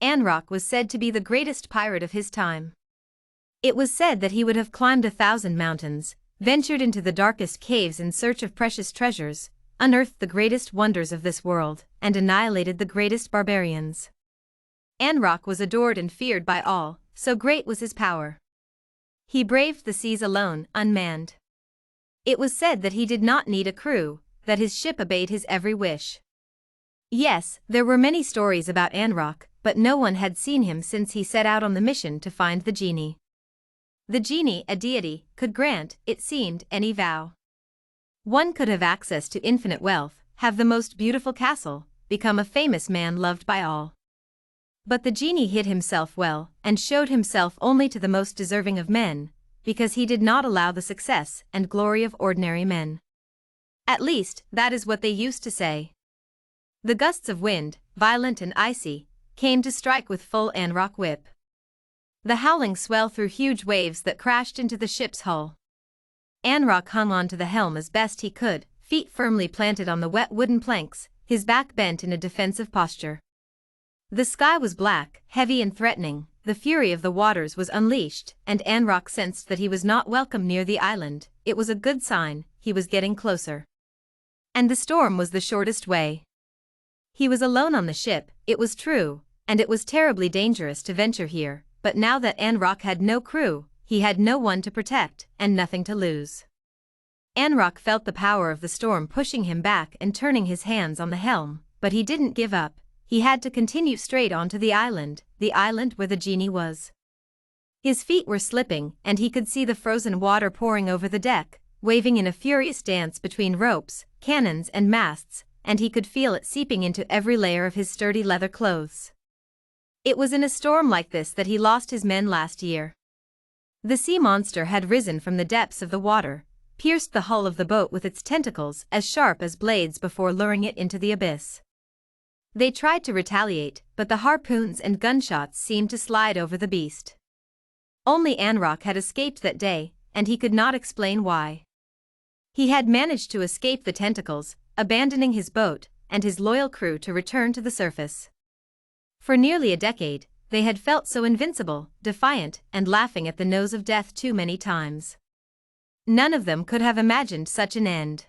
Anrok was said to be the greatest pirate of his time. It was said that he would have climbed 1,000 mountains, ventured into the darkest caves in search of precious treasures, unearthed the greatest wonders of this world, and annihilated the greatest barbarians. Anrok was adored and feared by all, so great was his power. He braved the seas alone, unmanned. It was said that he did not need a crew, that his ship obeyed his every wish. Yes, there were many stories about Anrok, but no one had seen him since he set out on the mission to find the genie. The genie, a deity, could grant, it seemed, any vow. One could have access to infinite wealth, have the most beautiful castle, become a famous man loved by all. But the genie hid himself well, and showed himself only to the most deserving of men, because he did not allow the success and glory of ordinary men. At least, that is what they used to say. The gusts of wind, violent and icy, came to strike with full Anrok whip. The howling swell threw huge waves that crashed into the ship's hull. Anrok hung on to the helm as best he could, feet firmly planted on the wet wooden planks, his back bent in a defensive posture. The sky was black, heavy and threatening, the fury of the waters was unleashed, and Anrok sensed that he was not welcome near the island. It was a good sign, he was getting closer. And the storm was the shortest way. He was alone on the ship, it was true, and it was terribly dangerous to venture here, but now that Anrok had no crew, he had no one to protect, and nothing to lose. Anrok felt the power of the storm pushing him back and turning his hands on the helm, but he didn't give up. He had to continue straight on to the island where the genie was. His feet were slipping, and he could see the frozen water pouring over the deck, waving in a furious dance between ropes, cannons and masts, and he could feel it seeping into every layer of his sturdy leather clothes. It was in a storm like this that he lost his men last year. The sea monster had risen from the depths of the water, pierced the hull of the boat with its tentacles as sharp as blades before luring it into the abyss. They tried to retaliate, but the harpoons and gunshots seemed to slide over the beast. Only Anrok had escaped that day, and he could not explain why. He had managed to escape the tentacles, abandoning his boat and his loyal crew to return to the surface. For nearly a decade, they had felt so invincible, defiant, and laughing at the nose of death too many times. None of them could have imagined such an end.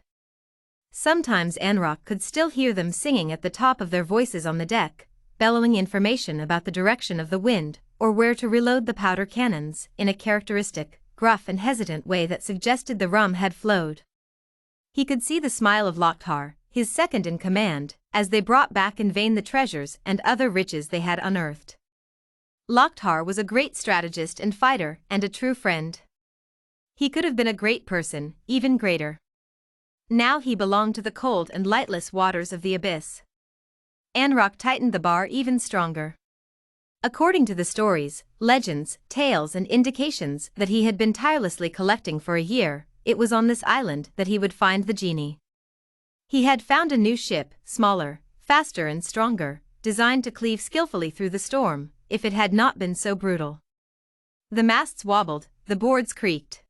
Sometimes Anrok could still hear them singing at the top of their voices on the deck, bellowing information about the direction of the wind, or where to reload the powder cannons, in a characteristic, gruff and hesitant way that suggested the rum had flowed. He could see the smile of Lgrd, his second in command, as they brought back in vain the treasures and other riches they had unearthed. Lgrd was a great strategist and fighter, and a true friend. He could have been a great person, even greater. Now he belonged to the cold and lightless waters of the abyss. Anrok tightened the bar even stronger. According to the stories, legends, tales and indications that he had been tirelessly collecting for a year, it was on this island that he would find the genie. He had found a new ship, smaller, faster and stronger, designed to cleave skillfully through the storm, if it had not been so brutal. The masts wobbled, the boards creaked.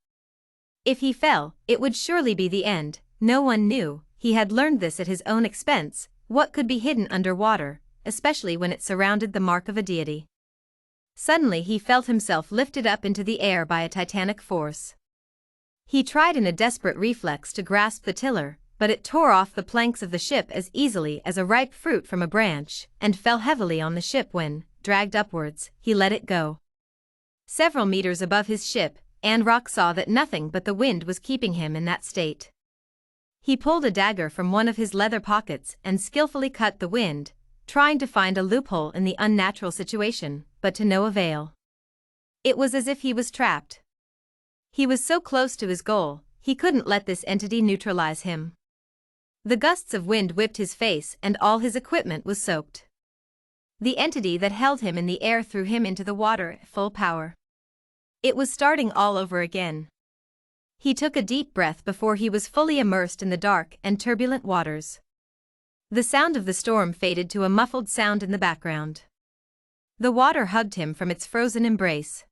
If he fell, it would surely be the end. No one knew, he had learned this at his own expense, what could be hidden under water, especially when it surrounded the mark of a deity. Suddenly he felt himself lifted up into the air by a titanic force. He tried in a desperate reflex to grasp the tiller, but it tore off the planks of the ship as easily as a ripe fruit from a branch, and fell heavily on the ship when, dragged upwards, he let it go. Several meters above his ship, Anrok saw that nothing but the wind was keeping him in that state. He pulled a dagger from one of his leather pockets and skillfully cut the wind, trying to find a loophole in the unnatural situation, but to no avail. It was as if he was trapped. He was so close to his goal, he couldn't let this entity neutralize him. The gusts of wind whipped his face and all his equipment was soaked. The entity that held him in the air threw him into the water at full power. It was starting all over again. He took a deep breath before he was fully immersed in the dark and turbulent waters. The sound of the storm faded to a muffled sound in the background. The water hugged him from its frozen embrace.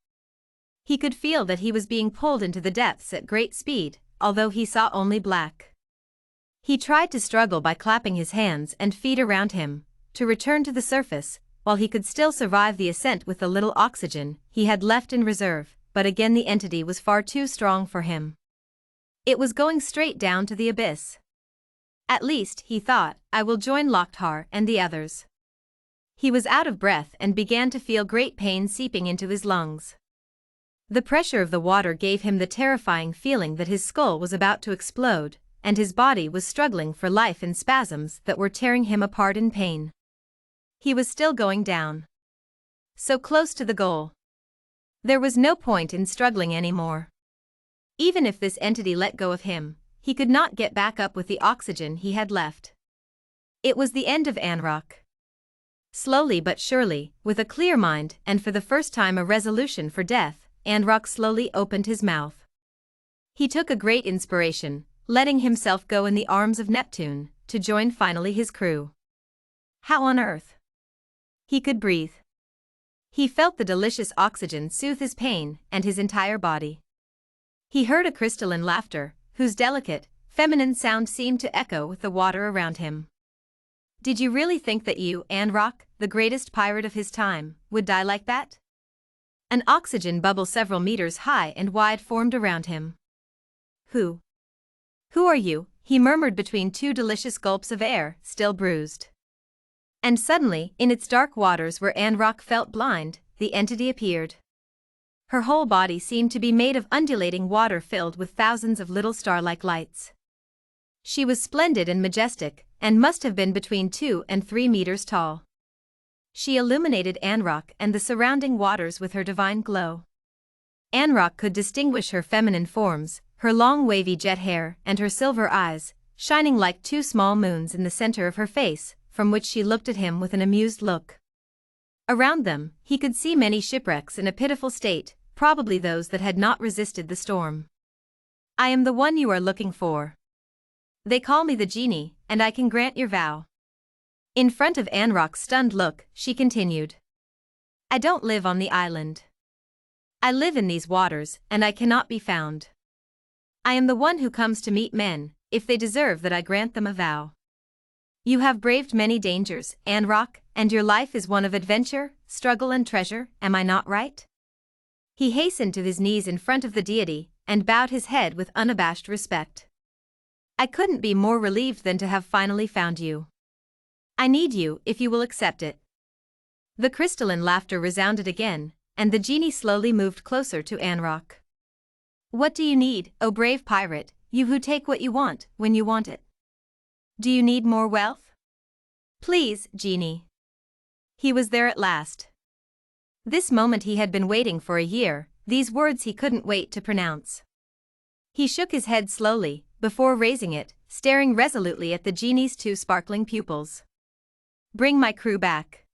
He could feel that he was being pulled into the depths at great speed, although he saw only black. He tried to struggle by clapping his hands and feet around him, to return to the surface, while he could still survive the ascent with the little oxygen he had left in reserve, but again the entity was far too strong for him. It was going straight down to the abyss. At least, he thought, I will join Lgrd and the others. He was out of breath and began to feel great pain seeping into his lungs. The pressure of the water gave him the terrifying feeling that his skull was about to explode, and his body was struggling for life in spasms that were tearing him apart in pain. He was still going down. So close to the goal. There was no point in struggling anymore. Even if this entity let go of him, he could not get back up with the oxygen he had left. It was the end of Anrok. Slowly but surely, with a clear mind and for the first time a resolution for death, Anrok slowly opened his mouth. He took a great inspiration, letting himself go in the arms of Neptune, to join finally his crew. How on earth? He could breathe. He felt the delicious oxygen soothe his pain and his entire body. He heard a crystalline laughter, whose delicate, feminine sound seemed to echo with the water around him. Did you really think that you, Anrok, the greatest pirate of his time, would die like that? An oxygen bubble several meters high and wide formed around him. Who are you? He murmured between two delicious gulps of air, still bruised. And suddenly, in its dark waters where Anrok felt blind, the entity appeared. Her whole body seemed to be made of undulating water filled with thousands of little star-like lights. She was splendid and majestic, and must have been between 2 and 3 meters tall. She illuminated Anrok and the surrounding waters with her divine glow. Anrok could distinguish her feminine forms, her long wavy jet hair and her silver eyes, shining like 2 small moons in the center of her face, from which she looked at him with an amused look. Around them, he could see many shipwrecks in a pitiful state, probably those that had not resisted the storm. I am the one you are looking for. They call me the genie, and I can grant your vow. In front of Anrok's stunned look, she continued. I don't live on the island. I live in these waters, and I cannot be found. I am the one who comes to meet men, if they deserve that I grant them a vow. You have braved many dangers, Anrok, and your life is one of adventure, struggle and treasure, am I not right? He hastened to his knees in front of the deity, and bowed his head with unabashed respect. I couldn't be more relieved than to have finally found you. I need you, if you will accept it. The crystalline laughter resounded again, and the genie slowly moved closer to Anrok. What do you need, O brave pirate, you who take what you want, when you want it? Do you need more wealth? Please, genie. He was there at last. This moment he had been waiting for a year, these words he couldn't wait to pronounce. He shook his head slowly, before raising it, staring resolutely at the genie's 2 sparkling pupils. Bring my crew back.